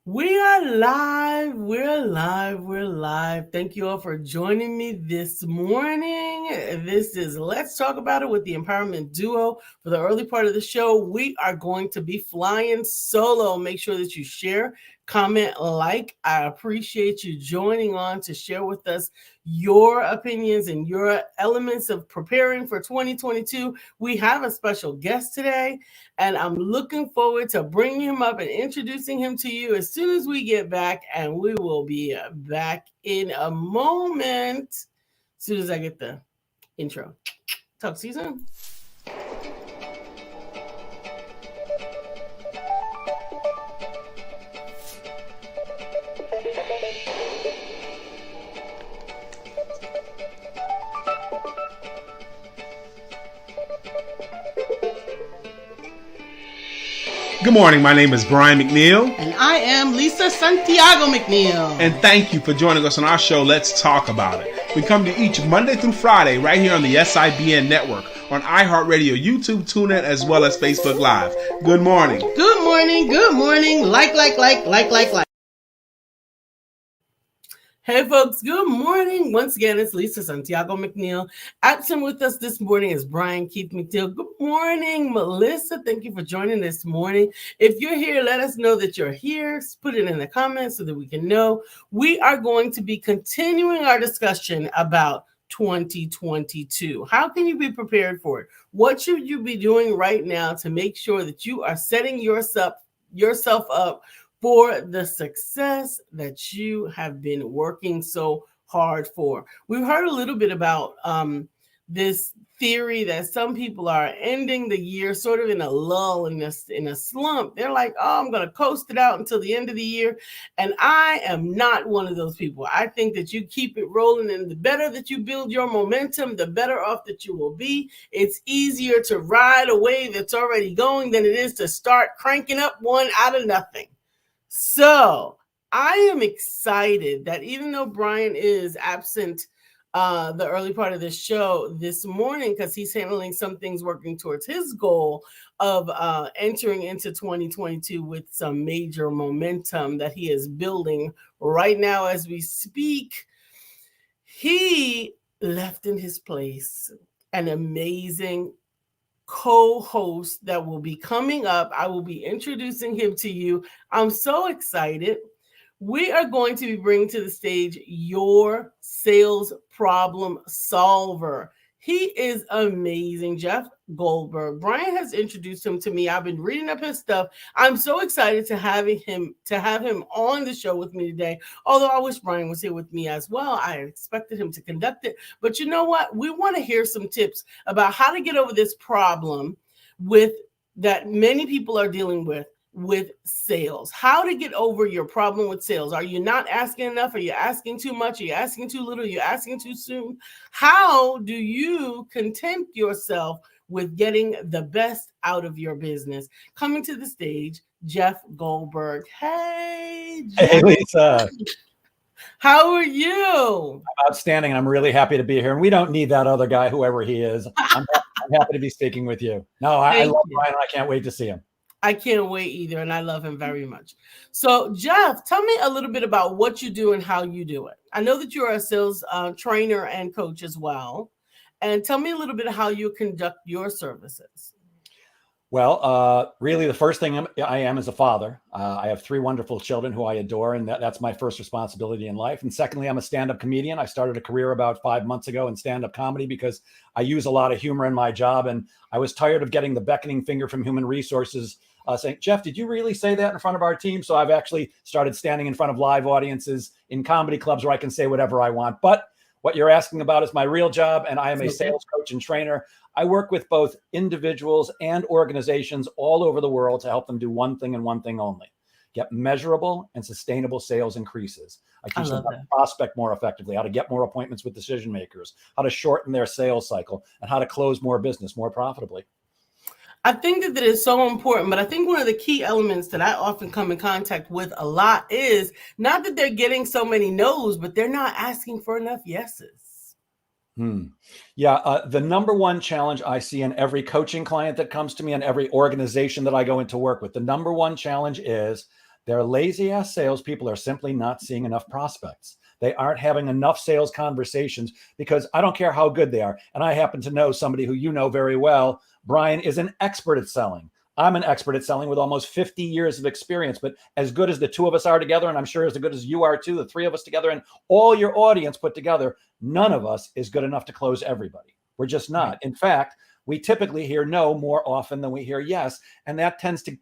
We are live. We're live. We're live. Thank you all for joining me this morning. This is Let's Talk About It with the Empowerment Duo. For the early part of the show, we are going to be flying solo. Make sure that you share, comment, like. I appreciate you joining on to share with us your opinions and your elements of preparing for 2022. We have a special guest today, and I'm looking forward to bringing him up and introducing him to you as soon as we get back. And we will be back in a moment as soon as I get the intro. Talk to you soon. Good morning. My name is Brian McNeill. And I am Lisa Santiago McNeill. And thank you for joining us on our show, Let's Talk About It. We come to each Monday through Friday right here on the SIBN network, on iHeartRadio, YouTube, TuneIn, as well as Facebook Live. Good morning. Good morning. Good morning. Like. Hey folks, good morning. Once again, it's Lisa Santiago McNeill. Absent with us this morning is Brian Keith McNeill. Good morning, Melissa. Thank you for joining this morning. If you're here, let us know that you're here. Put it in the comments so that we can know. We are going to be continuing our discussion about 2022. How can you be prepared for it? What should you be doing right now to make sure that you are setting yourself up for the success that you have been working so hard for? We've heard a little bit about this theory that some people are ending the year sort of in a lull, in a slump. They're like, oh, I'm going to coast it out until the end of the year. And I am not one of those people. I think that you keep it rolling, and the better that you build your momentum, the better off that you will be. It's easier to ride a wave that's already going than it is to start cranking up one out of nothing. So I am excited that even though Brian is absent the early part of this show this morning, because he's handling some things working towards his goal of entering into 2022 with some major momentum that he is building right now as we speak, he left in his place an amazing co-host that will be coming up. I will be introducing him to you. I'm so excited. We are going to be bringing to the stage your sales problem solver. He is amazing, Jeff GoldBerg. Brian has introduced him to me. I've been reading up his stuff. I'm so excited to have him on the show with me today. Although I wish Brian was here with me as well. I expected him to conduct it. But you know what? We want to hear some tips about how to get over this problem that many people are dealing with sales. How to get over your problem with sales. Are you not asking enough? Are you asking too much? Are you asking too little? Are you asking too soon? How do you content yourself with getting the best out of your business? Coming to the stage, Jeff GoldBerg. Hey, Jeff. Hey, Lisa. How are you? I'm outstanding. I'm really happy to be here. And we don't need that other guy, whoever he is. I'm happy to be speaking with you. No, I love Brian. I can't wait to see him. I can't wait either, and I love him very much. So, Jeff, tell me a little bit about what you do and how you do it. I know that you're a sales trainer and coach as well. And tell me a little bit how you conduct your services. Well, really, the first thing I am is a father. I have 3 wonderful children who I adore, and that's my first responsibility in life. And secondly, I'm a stand-up comedian. I started a career about 5 months ago in stand-up comedy because I use a lot of humor in my job, and I was tired of getting the beckoning finger from human resources saying, Jeff, did you really say that in front of our team? So I've actually started standing in front of live audiences in comedy clubs where I can say whatever I want. But what you're asking about is my real job, and I am a sales coach and trainer. I work with both individuals and organizations all over the world to help them do one thing and one thing only: get measurable and sustainable sales increases. I teach them how to prospect more effectively, how to get more appointments with decision makers, how to shorten their sales cycle, and how to close more business more profitably. I think that is so important, but I think one of the key elements that I often come in contact with a lot is not that they're getting so many no's, but they're not asking for enough yeses. Yeah. The number one challenge I see in every coaching client that comes to me and every organization that I go into work with, the number one challenge is Their lazy ass salespeople are simply not seeing enough prospects. They aren't having enough sales conversations because I don't care how good they are. And I happen to know somebody who you know very well. Brian is an expert at selling. I'm an expert at selling with almost 50 years of experience, but as good as the two of us are together, and I'm sure as good as you are too, the three of us together and all your audience put together, none of us is good enough to close everybody. We're just not. Right. In fact, we typically hear no more often than we hear yes. And that tends to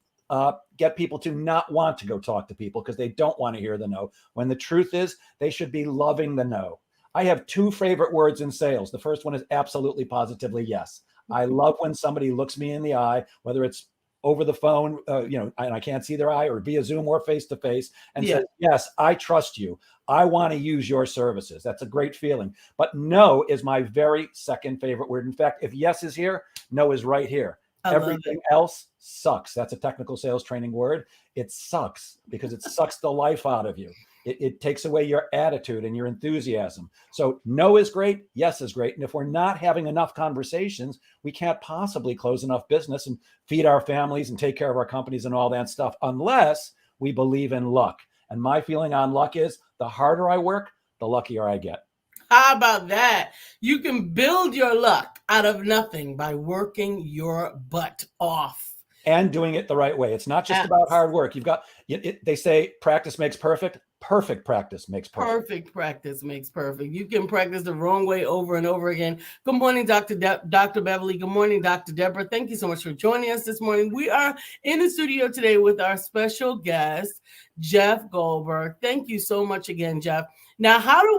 get people to not want to go talk to people because they don't want to hear the no. When the truth is, they should be loving the no. I have two favorite words in sales. The first one is absolutely, positively yes. I love when somebody looks me in the eye, whether it's over the phone, and I can't see their eye, or via Zoom or face-to-face, and says, yes, I trust you. I want to use your services. That's a great feeling. But no is my very second favorite word. In fact, if yes is here, no is right here. Everything else sucks. That's a technical sales training word. It sucks because it sucks the life out of you. It takes away your attitude and your enthusiasm. So no is great. Yes is great. And if we're not having enough conversations, we can't possibly close enough business and feed our families and take care of our companies and all that stuff unless we believe in luck. And my feeling on luck is the harder I work, the luckier I get. How about that? You can build your luck out of nothing by working your butt off. And doing it the right way. It's not just about hard work. You've got, they say practice makes perfect. Perfect practice makes perfect. Perfect practice makes perfect. You can practice the wrong way over and over again. Good morning, Dr. Beverly. Good morning, Dr. Deborah. Thank you so much for joining us this morning. We are in the studio today with our special guest, Jeff GoldBerg. Thank you so much again, Jeff. Now, how do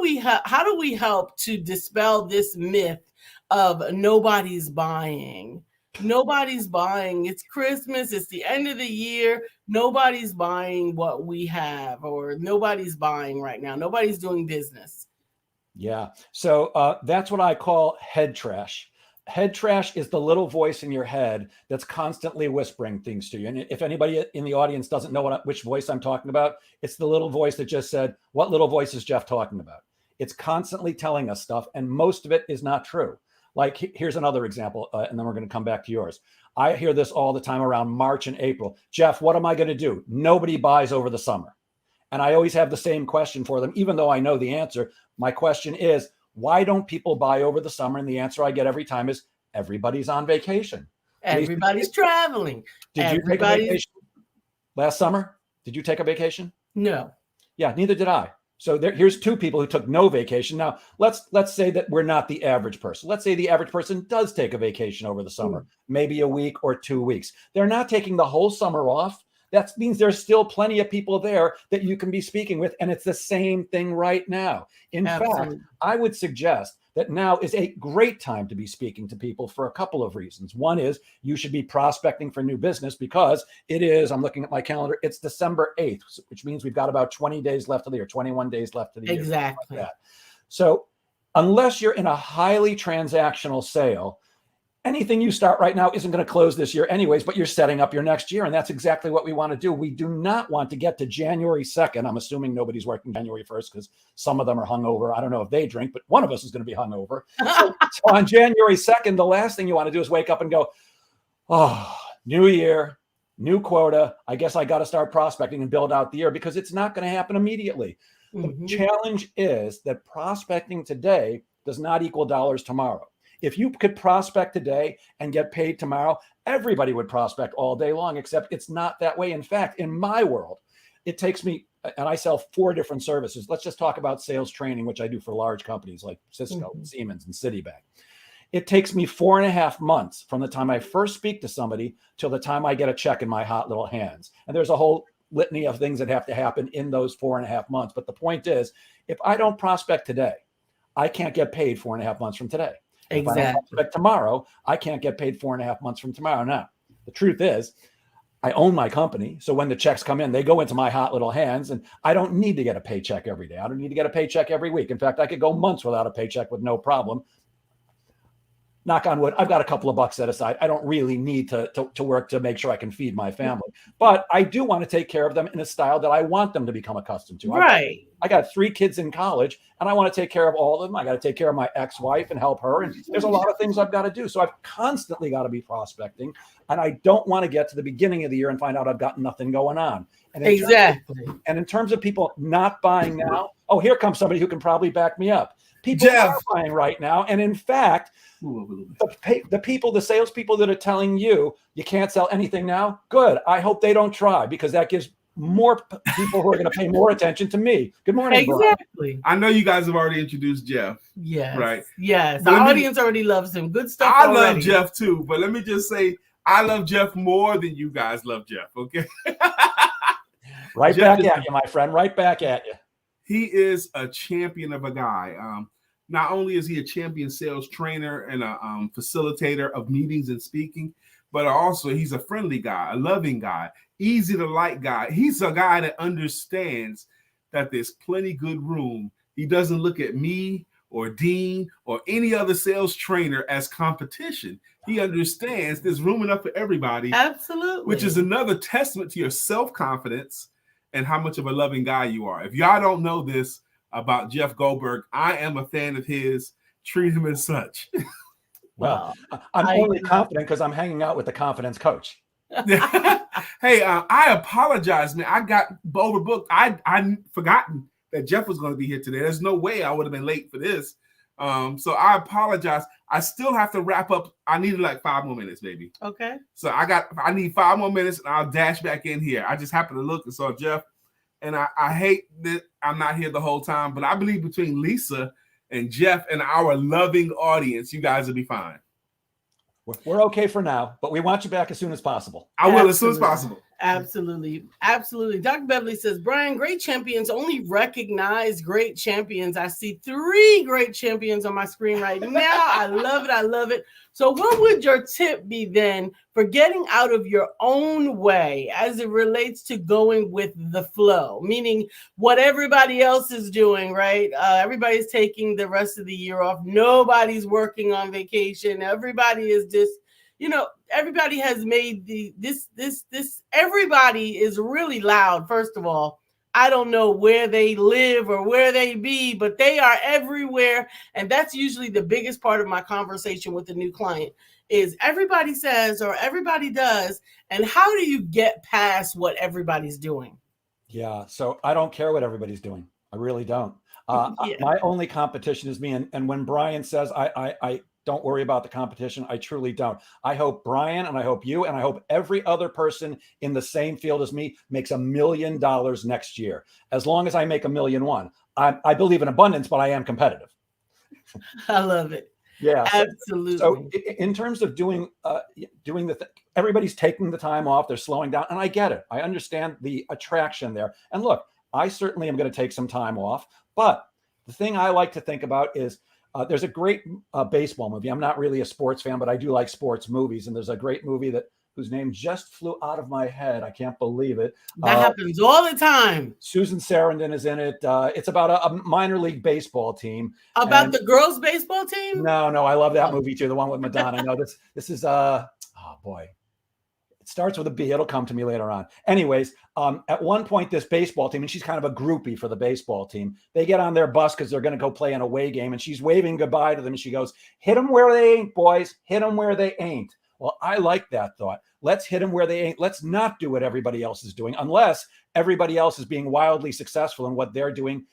we help to dispel this myth of nobody's buying? Nobody's buying. It's Christmas. It's the end of the year. Nobody's buying what we have, or nobody's buying right now. Nobody's doing business. Yeah. So that's what I call head trash. Head trash is the little voice in your head that's constantly whispering things to you. And if anybody in the audience doesn't know which voice I'm talking about, it's the little voice that just said, what little voice is Jeff talking about? It's constantly telling us stuff, and most of it is not true. Like, here's another example, and then we're going to come back to yours. I hear this all the time around March and April. Jeff, what am I going to do? Nobody buys over the summer. And I always have the same question for them, even though I know the answer. My question is, why don't people buy over the summer? And the answer I get every time is, everybody's on vacation. Everybody's traveling. Did you take a vacation last summer? Did you take a vacation? No. Yeah, neither did I. So here's two people who took no vacation. Now, let's say that we're not the average person. Let's say the average person does take a vacation over the summer, maybe a week or 2 weeks. They're not taking the whole summer off. That means there's still plenty of people there that you can be speaking with. And it's the same thing right now. In fact, I would suggest that now is a great time to be speaking to people for a couple of reasons. One is you should be prospecting for new business because it is, I'm looking at my calendar, it's December 8th, which means we've got about 20 days left of the year, 21 days left of the year. Exactly. Like that. So unless you're in a highly transactional sale, anything you start right now isn't going to close this year anyways, but you're setting up your next year. And that's exactly what we want to do. We do not want to get to January 2nd. I'm assuming nobody's working January 1st because some of them are hungover. I don't know if they drink, but one of us is going to be hungover. So on January 2nd, the last thing you want to do is wake up and go, oh, new year, new quota. I guess I got to start prospecting and build out the year, because it's not going to happen immediately. The challenge is that prospecting today does not equal dollars tomorrow. If you could prospect today and get paid tomorrow, everybody would prospect all day long, except it's not that way. In fact, in my world, it takes me, and I sell 4 different services. Let's just talk about sales training, which I do for large companies like Cisco, Siemens, and Citibank. It takes me 4.5 months from the time I first speak to somebody till the time I get a check in my hot little hands. And there's a whole litany of things that have to happen in those 4.5 months. But the point is, if I don't prospect today, I can't get paid 4.5 months from today. Exactly. If I don't prospect tomorrow, I can't get paid 4.5 months from tomorrow. Now, the truth is, I own my company. So when the checks come in, they go into my hot little hands, and I don't need to get a paycheck every day. I don't need to get a paycheck every week. In fact, I could go months without a paycheck with no problem. knock on wood, I've got a couple of bucks set aside. I don't really need to work to make sure I can feed my family. But I do want to take care of them in a style that I want them to become accustomed to. Right. I got 3 kids in college, and I want to take care of all of them. I got to take care of my ex-wife and help her. And there's a lot of things I've got to do. So I've constantly got to be prospecting. And I don't want to get to the beginning of the year and find out I've got nothing going on. And in terms of people not buying now, oh, here comes somebody who can probably back me up. People are buying right now. And in fact, the salespeople that are telling you can't sell anything now, good. I hope they don't try, because that gives more people who are going to pay more attention to me. Good morning, exactly. Brian. I know you guys have already introduced Jeff. Yes. Right. Yes. The audience already loves him. Good stuff. I love Jeff too, but let me just say, I love Jeff more than you guys love Jeff. Okay. Right Jeff back at you, my friend. Right back at you. He is a champion of a guy. Not only is he a champion sales trainer and a facilitator of meetings and speaking, but also he's a friendly guy, a loving guy, easy to like guy. He's a guy that understands that there's plenty good room. He doesn't look at me or Dean or any other sales trainer as competition. He understands there's room enough for everybody. Absolutely. Which is another testament to your self-confidence and how much of a loving guy you are. If y'all don't know this about Jeff GoldBerg, I am a fan of his. Treat him as such. Well, I'm only confident because I'm hanging out with the confidence coach. Hey, I apologize, man. I got overbooked. I forgotten that Jeff was going to be here today. There's no way I would have been late for this. So I apologize. I still have to wrap up. I needed like 5 more minutes, baby. Okay. So I need 5 more minutes, and I'll dash back in here. I just happened to look and saw Jeff, and I hate that I'm not here the whole time, but I believe between Lisa and Jeff and our loving audience, you guys will be fine. We're okay for now, but we want you back as soon as possible. I will, as soon as possible. Absolutely. Absolutely. Dr. Beverly says, Brian, great champions only recognize great champions. I see 3 great champions on my screen right now. I love it. I love it. So what would your tip be then for getting out of your own way as it relates to going with the flow? Meaning what everybody else is doing, right? Everybody's taking the rest of the year off. Nobody's working on vacation. Everybody is just, everybody has made everybody is really loud. First of all, I don't know where they live or where they be, but they are everywhere. And that's usually the biggest part of my conversation with a new client is everybody says or everybody does. And how do you get past what everybody's doing? Yeah. So I don't care what everybody's doing. I really don't. My only competition is me. And when Brian says, I don't worry about the competition, I truly don't. I hope Brian and I hope you and I hope every other person in the same field as me makes $1 million next year. As long as I make $1.1 million, I believe in abundance, but I am competitive. I love it. Yeah, absolutely. So in terms of doing everybody's taking the time off, they're slowing down, and I get it. I understand the attraction there. And look, I certainly am going to take some time off, but the thing I like to think about is there's a great baseball movie. I'm not really a sports fan, but I do like sports movies. And there's a great movie whose name just flew out of my head. I can't believe it. That happens all the time. Susan Sarandon is in it. It's about a minor league baseball team. About the girls' baseball team? No, I love that movie too. The one with Madonna. No, this is oh boy. It starts with a B. It'll come to me later on. Anyways, at one point, this baseball team, and she's kind of a groupie for the baseball team, they get on their bus because they're going to go play an away game, and she's waving goodbye to them, and she goes, "Hit them where they ain't, boys. Hit them where they ain't." Well, I like that thought. Let's hit them where they ain't. Let's not do what everybody else is doing, unless everybody else is being wildly successful, and what they're doing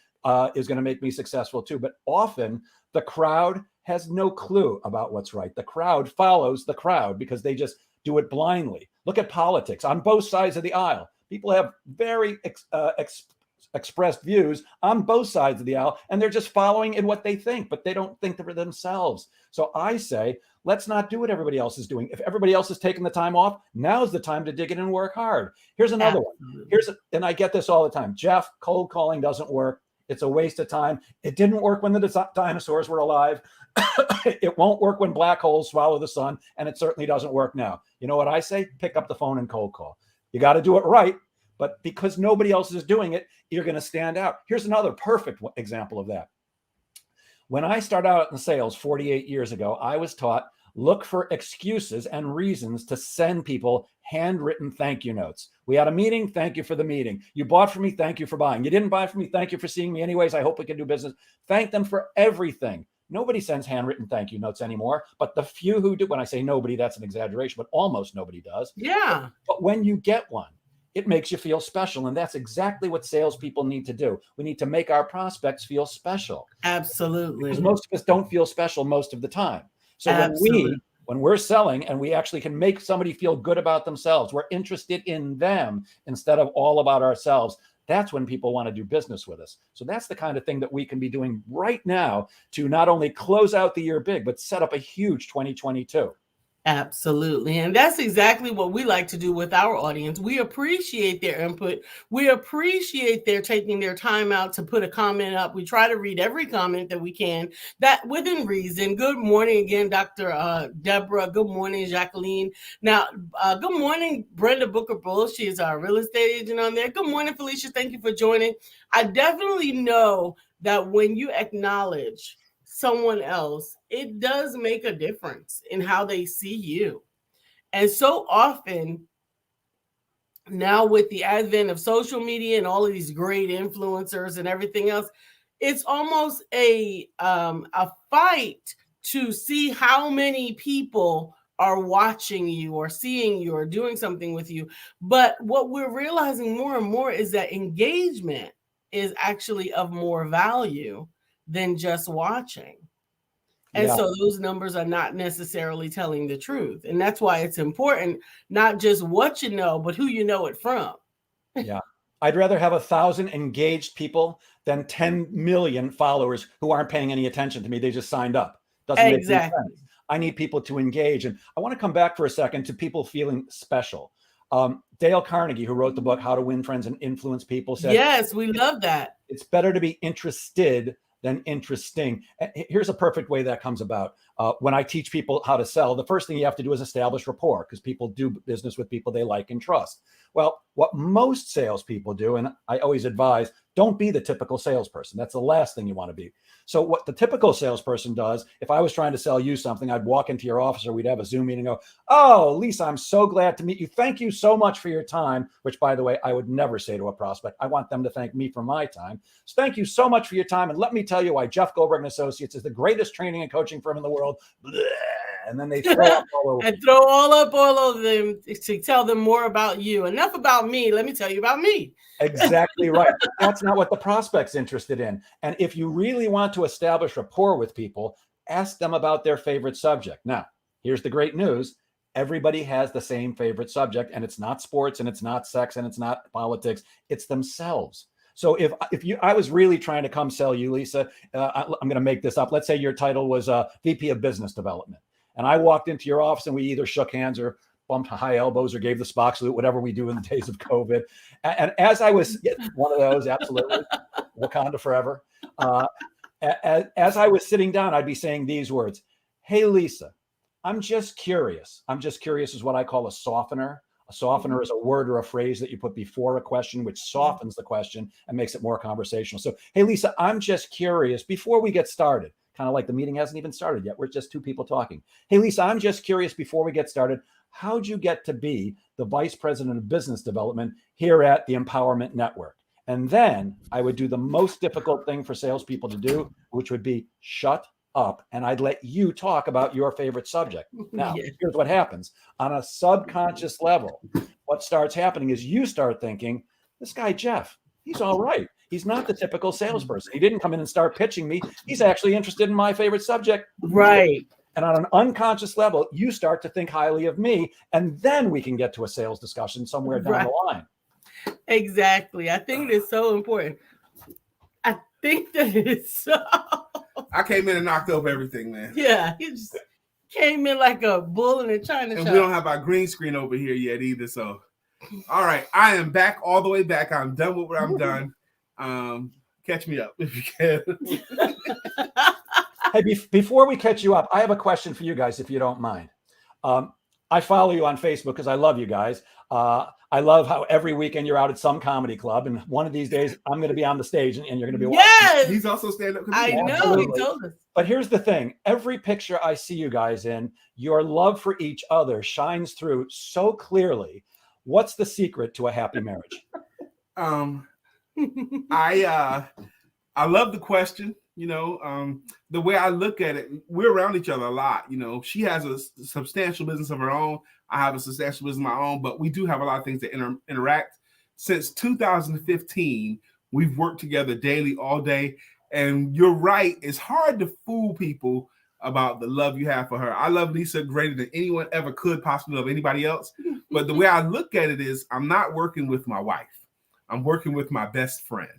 is going to make me successful too. But often, the crowd has no clue about what's right. The crowd follows the crowd because they just do it blindly. Look at politics on both sides of the aisle. People have very expressed views on both sides of the aisle, and they're just following in what they think, but they don't think for themselves. So I say, let's not do what everybody else is doing. If everybody else is taking the time off, now's the time to dig in and work hard. Here's another one. And I get this all the time. Jeff, cold calling doesn't work. It's a waste of time. It didn't work when the dinosaurs were alive. It won't work when black holes swallow the sun, and it certainly doesn't work now. You know what I say? Pick up the phone and cold call. You got to do it right, but because nobody else is doing it, you're going to stand out. Here's another perfect example of that. When I started out in sales 48 years ago, I was taught look for excuses and reasons to send people handwritten thank you notes. We had a meeting. Thank you for the meeting. You bought from me. Thank you for buying. You didn't buy from me. Thank you for seeing me anyways. I hope we can do business. Thank them for everything. Nobody sends handwritten thank you notes anymore, but the few who do, when I say nobody, that's an exaggeration, but almost nobody does. Yeah. But when you get one, it makes you feel special. And that's exactly what salespeople need to do. We need to make our prospects feel special. Absolutely. Because most of us don't feel special most of the time. So Absolutely. when we're selling and we actually can make somebody feel good about themselves, we're interested in them instead of all about ourselves. That's when people want to do business with us. So that's the kind of thing that we can be doing right now to not only close out the year big, but set up a huge 2022. Absolutely. And that's exactly what we like to do with our audience. We appreciate their input. We appreciate their taking their time out to put a comment up. We try to read every comment that we can, that within reason. Good morning again, Dr. Deborah. Good morning, Jacqueline. Now, good morning, Brenda Booker-Bull. She is our real estate agent on there. Good morning, Felicia. Thank you for joining. I definitely know that when you acknowledge someone else, it does make a difference in how they see you. And so often now, with the advent of social media and all of these great influencers and everything else, it's almost a fight to see how many people are watching you or seeing you or doing something with you. But what we're realizing more and more is that engagement is actually of more value than just watching. And so those numbers are not necessarily telling the truth. And that's why it's important, not just what you know, but who you know it from. Yeah. I'd rather have 1,000 engaged people than 10 million followers who aren't paying any attention to me. They just signed up. Doesn't make any sense. I need people to engage. And I want to come back for a second to people feeling special. Dale Carnegie, who wrote the book, How to Win Friends and Influence People, said, yes, we love that. It's better to be interested than interesting. Here's a perfect way that comes about. When I teach people how to sell, the first thing you have to do is establish rapport, because people do business with people they like and trust. Well, what most salespeople do, and I always advise, don't be the typical salesperson. That's the last thing you want to be. So what the typical salesperson does, if I was trying to sell you something, I'd walk into your office or we'd have a Zoom meeting and go, oh, Lisa, I'm so glad to meet you. Thank you so much for your time, which, by the way, I would never say to a prospect. I want them to thank me for my time. So thank you so much for your time. And let me tell you why Jeff GoldBerg and Associates is the greatest training and coaching firm in the world. And then they throw up all over. And throw all over them to tell them more about you. Enough about me. Let me tell you about me. Exactly right. That's not what the prospect's interested in. And if you really want to establish rapport with people, ask them about their favorite subject. Now, here's the great news. Everybody has the same favorite subject, and it's not sports, and it's not sex, and it's not politics. It's themselves. So if I was really trying to come sell you, Lisa, I'm going to make this up. Let's say your title was VP of Business Development. And I walked into your office and we either shook hands or bumped high elbows or gave the Spock salute, whatever we do in the days of COVID. And as I was one of those, absolutely, Wakanda forever. As I was sitting down, I'd be saying these words. Hey, Lisa, I'm just curious. I'm just curious is what I call a softener. A softener is a word or a phrase that you put before a question, which softens the question and makes it more conversational. So, hey, Lisa, I'm just curious before we get started. Kind of like the meeting hasn't even started yet. We're just two people talking. Hey, Lisa, I'm just curious before we get started, how'd you get to be the Vice President of Business Development here at the Empowerment Network? And then I would do the most difficult thing for salespeople to do, which would be shut up. And I'd let you talk about your favorite subject. Now, here's what happens. On a subconscious level, what starts happening is you start thinking, this guy, Jeff, he's all right. He's not the typical salesperson. He didn't come in and start pitching me. He's actually interested in my favorite subject. Right. And on an unconscious level, you start to think highly of me. And then we can get to a sales discussion somewhere down the line. Exactly. I think it is so important. I think that it's so. I came in and knocked over everything, man. Yeah. He just came in like a bull in a china shop. And we don't have our green screen over here yet either. So, all right. I am back, all the way back. I'm done with what I'm done. Catch me up if you can. Hey, before we catch you up, I have a question for you guys, if you don't mind. I follow you on Facebook because I love you guys. I love how every weekend you're out at some comedy club, and one of these days I'm going to be on the stage and you're going to be watching. Yes, He's also stand-up I comedian. know. Absolutely. He told us. But here's the thing. Every picture I see you guys in, your love for each other shines through so clearly. What's the secret to a happy marriage? I love the question. You know, the way I look at it, we're around each other a lot. You know, she has a substantial business of her own. I have a substantial business of my own, but we do have a lot of things that interact. Since 2015, we've worked together daily, all day. And you're right. It's hard to fool people about the love you have for her. I love Lisa greater than anyone ever could possibly love anybody else. But the way I look at it is I'm not working with my wife. I'm working with my best friend.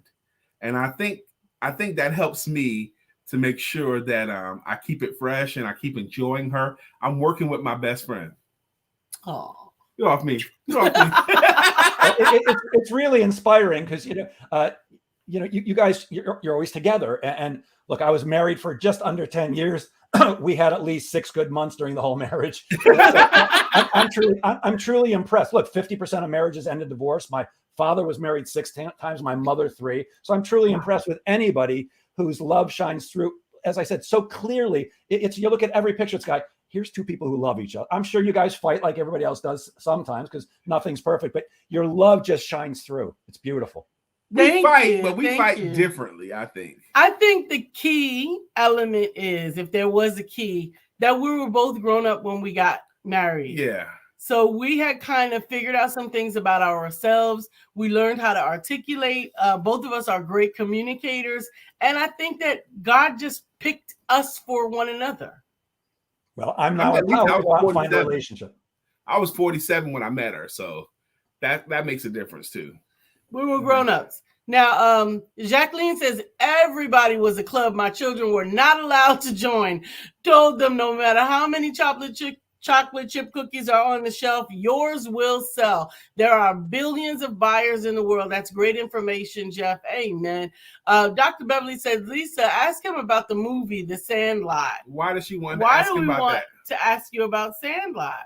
And I think that helps me to make sure that I keep it fresh and I keep enjoying her. I'm working with my best friend. Oh, Get off me. Get off me. It's really inspiring because, you guys, you're always together. And look, I was married for just under 10 years. We had at least 6 good months during the whole marriage. I'm truly impressed. Look, 50% of marriages end in divorce. My father was married 6 times, my mother 3. So I'm truly impressed with anybody whose love shines through. As I said, so clearly, you look at every picture, it's like, here's 2 people who love each other. I'm sure you guys fight like everybody else does sometimes because nothing's perfect, but your love just shines through. It's beautiful. We fight differently, I think. I think the key element is, if there was a key, that we were both grown up when we got married. Yeah. So we had kind of figured out some things about ourselves. We learned how to articulate. Both of us are great communicators. And I think that God just picked us for one another. Well, I'm now to find a relationship. I was 47 when I met her. So that makes a difference too. We were grown-ups. Now, Jacqueline says, everybody was a club. My children were not allowed to join. Told them no matter how many chocolate chip cookies are on the shelf, yours will sell. There are billions of buyers in the world. That's great information, Jeff. Amen. Dr. Beverly says, Lisa, ask him about the movie, The Sandlot. Why does she want to ask him about that? To ask you about Sandlot?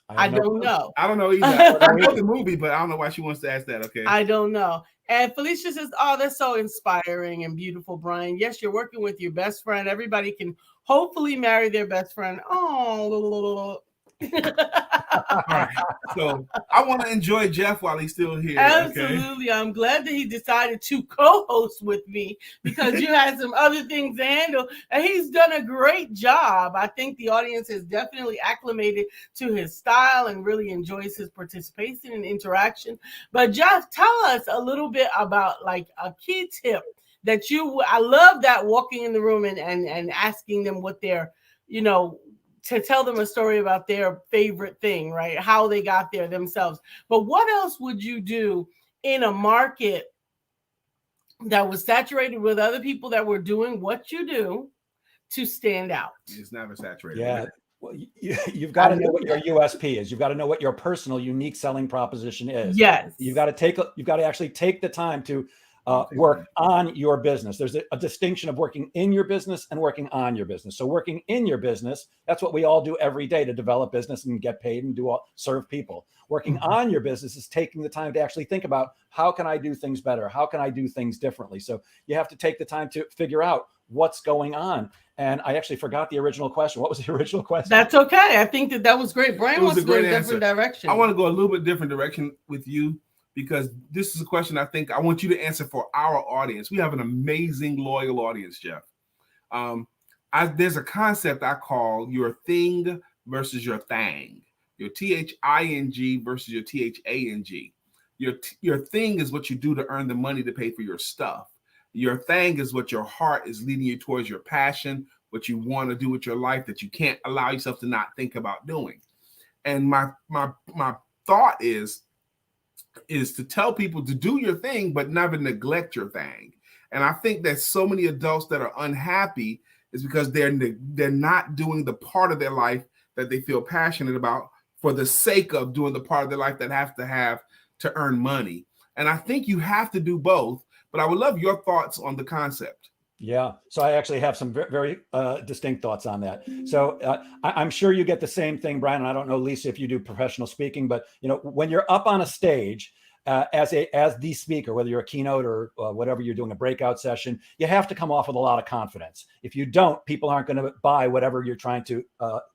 I don't know. I don't know either. I know the movie, but I don't know why she wants to ask that. Okay. I don't know. And Felicia says, oh, that's so inspiring and beautiful, Brian. Yes, you're working with your best friend. Everybody can hopefully marry their best friend. Oh. All right. So I want to enjoy Jeff while he's still here. Absolutely. Okay? I'm glad that he decided to co-host with me because you had some other things to handle. And he's done a great job. I think the audience has definitely acclimated to his style and really enjoys his participation and interaction. But Jeff, tell us a little bit about like a key tip that I love that walking in the room and asking them what they're, to tell them a story about their favorite thing, right? How they got there themselves. But what else would you do in a market that was saturated with other people that were doing what you do to stand out? It's never saturated. Yeah. Well, you've got to know what your USP is. You've got to know what your personal unique selling proposition is. Yes. You've got to actually take the time to work on your business. There's a distinction of working in your business and working on your business. So working in your business, that's what we all do every day to develop business and get paid and serve people. Working on your business is taking the time to actually think about, how can I do things better? How can I do things differently? So you have to take the time to figure out what's going on. And I actually forgot the original question. What was the original question? That's okay. I think that was great. Brian wants to go in a different direction. I want to go a little bit different direction with you, because this is a question I think I want you to answer for our audience. We have an amazing, loyal audience, Jeff. There's a concept I call your thing versus your thang. Your THING versus your THANG. Your thing is what you do to earn the money to pay for your stuff. Your thing is what your heart is leading you towards, your passion, what you want to do with your life that you can't allow yourself to not think about doing. And my thought is to tell people to do your thing, but never neglect your thing. And I think that so many adults that are unhappy is because they're not doing the part of their life that they feel passionate about for the sake of doing the part of their life that have to earn money. And I think you have to do both, but I would love your thoughts on the concept. Yeah. So I actually have some very distinct thoughts on that. So I'm sure you get the same thing, Brian. And I don't know, Lisa, if you do professional speaking, but when you're up on a stage as the speaker, whether you're a keynote or whatever you're doing, a breakout session, you have to come off with a lot of confidence. If you don't, people aren't going to buy whatever you're trying to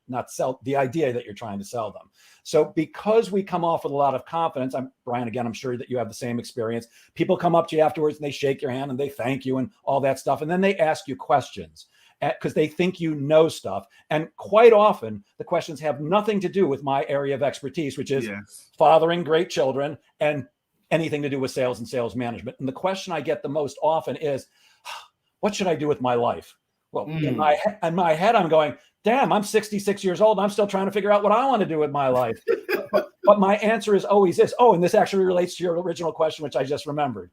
not sell, the idea that you're trying to sell them. So because we come off with a lot of confidence, Brian, again, I'm sure that you have the same experience. People come up to you afterwards and they shake your hand and they thank you and all that stuff. And then they ask you questions because they think you know stuff. And quite often the questions have nothing to do with my area of expertise, which is fathering great children and anything to do with sales and sales management. And the question I get the most often is, what should I do with my life? Well, in my head, I'm going, damn, I'm 66 years old. And I'm still trying to figure out what I want to do with my life. But my answer is always this. Oh, and this actually relates to your original question, which I just remembered.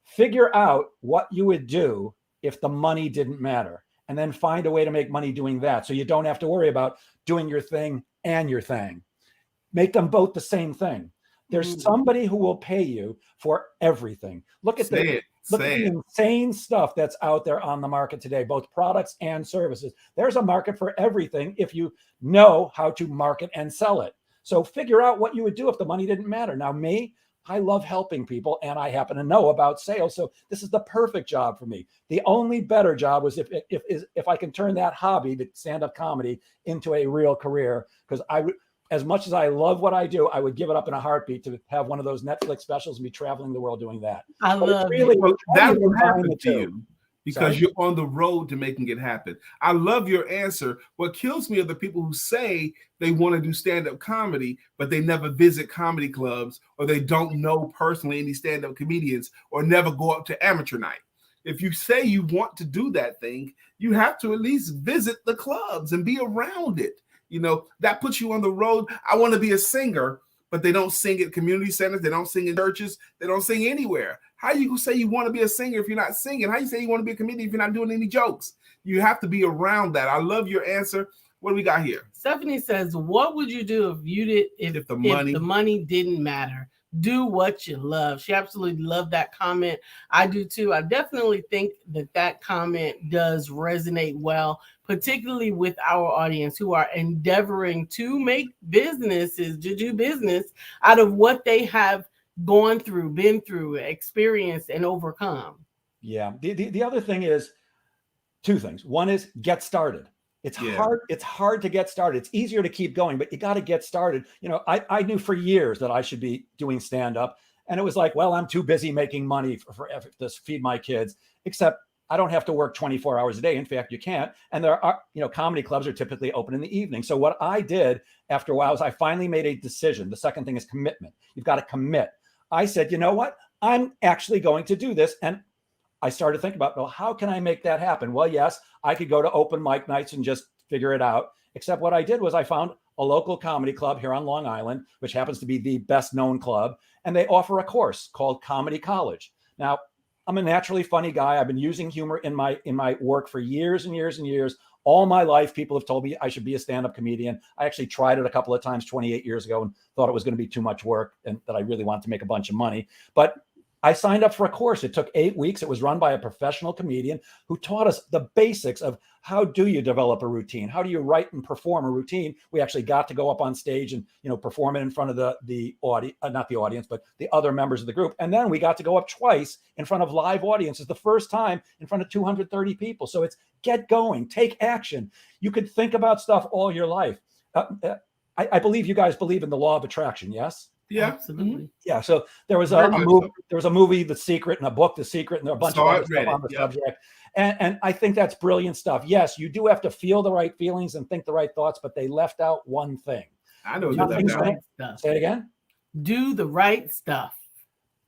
Figure out what you would do if the money didn't matter, and then find a way to make money doing that. So you don't have to worry about doing your thing and your thing. Make them both the same thing. There's somebody who will pay you for everything. Look at the insane stuff that's out there on the market today, both products and services. There's a market for everything if you know how to market and sell it. So figure out what you would do if the money didn't matter. Now, I love helping people and I happen to know about sales. So this is the perfect job for me. The only better job was if I can turn that hobby, the stand-up comedy, into a real career, because as much as I love what I do, I would give it up in a heartbeat to have one of those Netflix specials and be traveling the world doing that. I love that will happen to you because you're on the road to making it happen. I love your answer. What kills me are the people who say they want to do stand-up comedy, but they never visit comedy clubs, or they don't know personally any stand-up comedians, or never go up to amateur night. If you say you want to do that thing, you have to at least visit the clubs and be around it. That puts you on the road. I want to be a singer, but they don't sing at community centers. They don't sing in churches. They don't sing anywhere. How you say you want to be a singer if you're not singing? How you say you want to be a comedian if you're not doing any jokes? You have to be around that. I love your answer. What do we got here? Stephanie says, what would you do if the money didn't matter? Do what you love. She absolutely loved that comment. I do too. I definitely think that comment does resonate well, particularly with our audience who are endeavoring to make businesses, to do business out of what they have gone through, been through, experienced, and overcome. Yeah. The other thing is two things. One is get started. It's hard. It's hard to get started. It's easier to keep going, but you got to get started. I knew for years that I should be doing stand-up, and it was like, well, I'm too busy making money for to feed my kids, except I don't have to work 24 hours a day. In fact, you can't. And there are, comedy clubs are typically open in the evening. So what I did after a while is I finally made a decision. The second thing is commitment. You've got to commit. I said, you know what? I'm actually going to do this. And I started thinking about, well, how can I make that happen? Well, yes, I could go to open mic nights and just figure it out. Except what I did was I found a local comedy club here on Long Island, which happens to be the best known club. And they offer a course called Comedy College. Now, I'm a naturally funny guy. I've been using humor in my work for years and years and years. All my life, people have told me I should be a stand-up comedian. I actually tried it a couple of times 28 years ago and thought it was going to be too much work and that I really wanted to make a bunch of money. But I signed up for a course. It took 8 weeks. It was run by a professional comedian who taught us the basics of how do you develop a routine? How do you write and perform a routine? We actually got to go up on stage and, perform it in front of the audience, not the audience, but the other members of the group. And then we got to go up twice in front of live audiences, the first time in front of 230 people. So it's get going, take action. You could think about stuff all your life. I believe you guys believe in the law of attraction, yes? Yeah, absolutely. Yeah. So there was a movie, The Secret, and a book, The Secret, and there are a bunch of other stuff on the subject. And I think that's brilliant stuff. Yes, you do have to feel the right feelings and think the right thoughts, but they left out one thing. I know you left out. Say it again. Do the right stuff.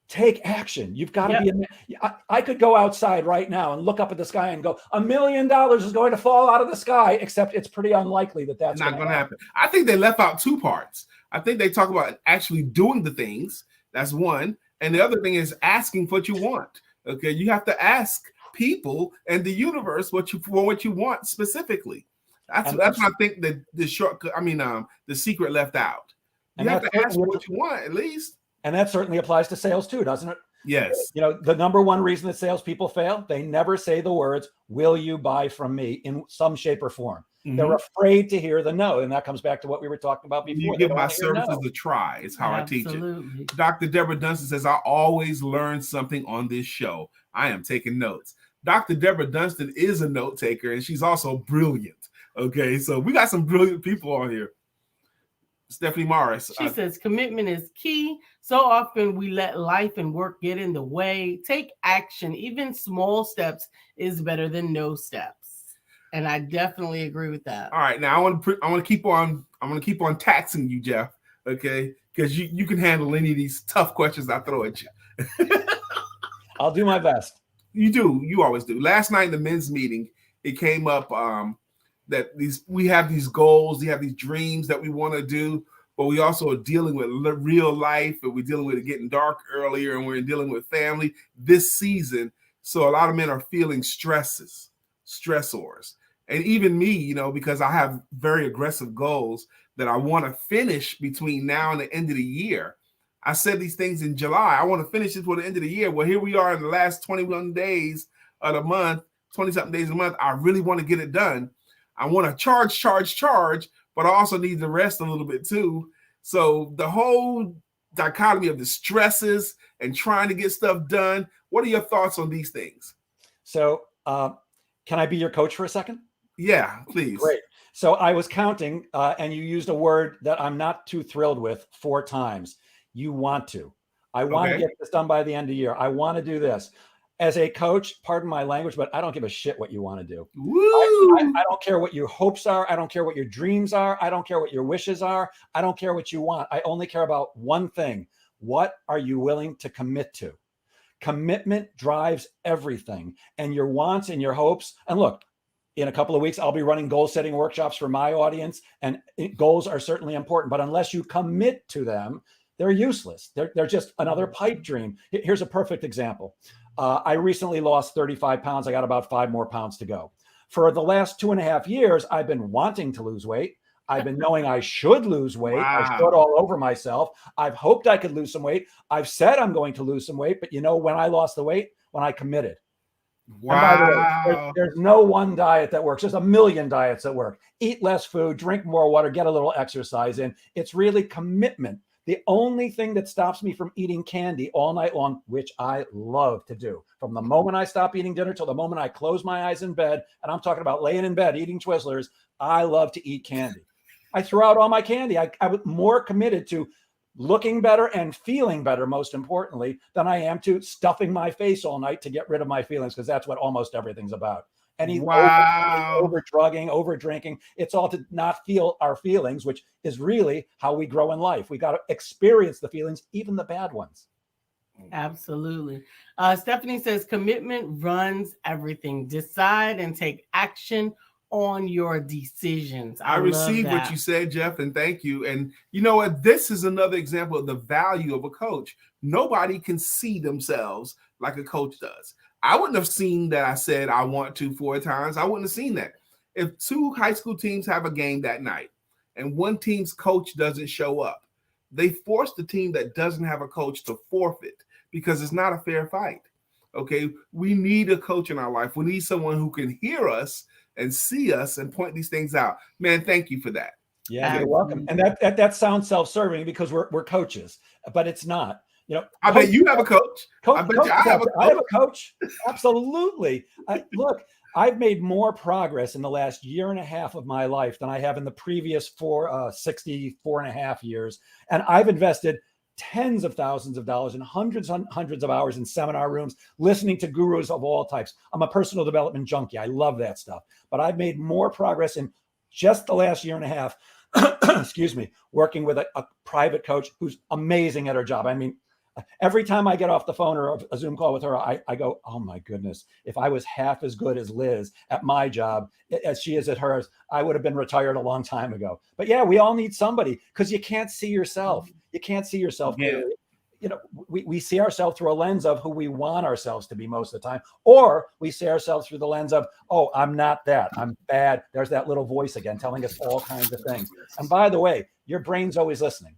Take action. You've got to be. I could go outside right now and look up at the sky and go, $1 million is going to fall out of the sky, except it's pretty unlikely that's not going to happen. I think they left out two parts. I think they talk about actually doing the things. That's one. And the other thing is asking what you want. Okay. You have to ask people and the universe what you want specifically. That's what I think that the secret left out. You have to ask what you want at least. And that certainly applies to sales too, doesn't it? Yes. You know, the number one reason that salespeople fail, they never say the words, will you buy from me, in some shape or form. Mm-hmm. They're afraid to hear the no. And that comes back to what we were talking about before. You give my services a try. It's how I teach it. Dr. Deborah Dunstan says, I always learn something on this show. I am taking notes. Dr. Deborah Dunstan is a note taker, and she's also brilliant. Okay, so we got some brilliant people on here. Stephanie Morris. She says commitment is key. So often we let life and work get in the way. Take action. Even small steps is better than no steps. And I definitely agree with that. All right, now I want to keep on taxing you, Jeff. Okay, because you can handle any of these tough questions I throw at you. I'll do my best. You do. You always do. Last night in the men's meeting, it came up that we have these goals, we have these dreams that we want to do, but we also are dealing with real life, and we're dealing with it getting dark earlier, and we're dealing with family this season. So a lot of men are feeling stressors, and even me, you know, because I have very aggressive goals that I want to finish between now and the end of the year. I said these things in July. I want to finish it before the end of the year. Well, here we are in the last 21 days of the month, 20-something days of the month. I really want to get it done. I want to charge, but I also need to rest a little bit too. So the whole dichotomy of the stresses and trying to get stuff done. What are your thoughts on these things? So can I be your coach for a second? Yeah, please. Great. So I was counting, and you used a word that I'm not too thrilled with 4 times. You want to. I want to get this done by the end of the year. I want to do this. As a coach, pardon my language, but I don't give a shit what you want to do. I don't care what your hopes are. I don't care what your dreams are. I don't care what your wishes are. I don't care what you want. I only care about one thing. What are you willing to commit to? Commitment drives everything, and your wants and your hopes. And look, in a couple of weeks, I'll be running goal setting workshops for my audience, and goals are certainly important, but unless you commit to them, they're useless. They're just another pipe dream. Here's a perfect example. I recently lost 35 pounds. I got about 5 more pounds to go. For the last 2.5 years, I've been wanting to lose weight. I've been knowing I should lose weight. Wow. I should all over myself. I've hoped I could lose some weight. I've said I'm going to lose some weight, but you know when I lost the weight? When I committed. Wow. And by the way, there's no one diet that works. There's a million diets that work. Eat less food, drink more water, get a little exercise in. It's really commitment. The only thing that stops me from eating candy all night long, which I love to do, from the moment I stop eating dinner till the moment I close my eyes in bed, and I'm talking about laying in bed, eating Twizzlers, I love to eat candy. I threw out all my candy. I was more committed to looking better and feeling better, most importantly, than I am to stuffing my face all night to get rid of my feelings, because that's what almost everything's about. Any over drugging, over drinking, it's all to not feel our feelings, which is really how we grow in life. We got to experience the feelings, even the bad ones. Absolutely. Stephanie says commitment runs everything. Decide and take action on your decisions. I received what you said, Jeff, and thank you. And you know what? This is another example of the value of a coach. Nobody can see themselves like a coach does. I wouldn't have seen that I said I want to 4 times. I wouldn't have seen that. If 2 high school teams have a game that night and one team's coach doesn't show up, they force the team that doesn't have a coach to forfeit because it's not a fair fight. Okay, we need a coach in our life. We need someone who can hear us and see us and point these things out. Man, thank you for that. Yeah, you're welcome. And that sounds self-serving because we're coaches, but it's not. You know, I bet you have a coach. I have a coach. Absolutely. Look, I've made more progress in the last 1.5 years of my life than I have in the previous 64.5 years. And I've invested tens of thousands of dollars and hundreds of hours in seminar rooms, listening to gurus of all types. I'm a personal development junkie. I love that stuff. But I've made more progress in just the last 1.5 years, excuse me, working with a private coach who's amazing at her job. I mean, every time I get off the phone or a Zoom call with her, I go, oh my goodness, if I was half as good as Liz at my job as she is at hers, I would have been retired a long time ago. But yeah, we all need somebody because you can't see yourself. You can't see yourself. Yeah. You know, we see ourselves through a lens of who we want ourselves to be most of the time, or we see ourselves through the lens of, oh, I'm not that, I'm bad. There's that little voice again telling us all kinds of things. And by the way, your brain's always listening.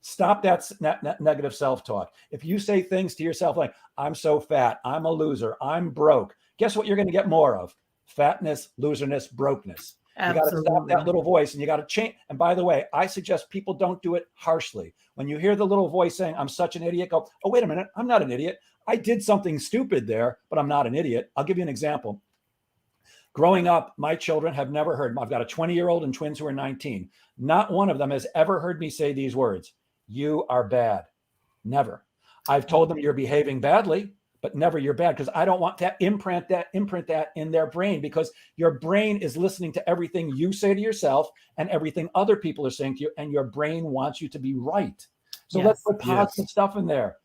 Stop that negative self-talk. If you say things to yourself like, I'm so fat, I'm a loser, I'm broke, guess what you're going to get more of? Fatness, loserness, brokenness. You got to stop that little voice and you got to change. And by the way, I suggest people don't do it harshly. When you hear the little voice saying, I'm such an idiot, go, oh, wait a minute, I'm not an idiot. I did something stupid there, but I'm not an idiot. I'll give you an example. Growing up, my children have never heard, I've got a 20-year-old and twins who are 19. Not one of them has ever heard me say these words. You are bad. Never. I've told them you're behaving badly, but never you're bad, because I don't want that imprint that in their brain, because your brain is listening to everything you say to yourself and everything other people are saying to you, and your brain wants you to be right. So let's put positive stuff in there.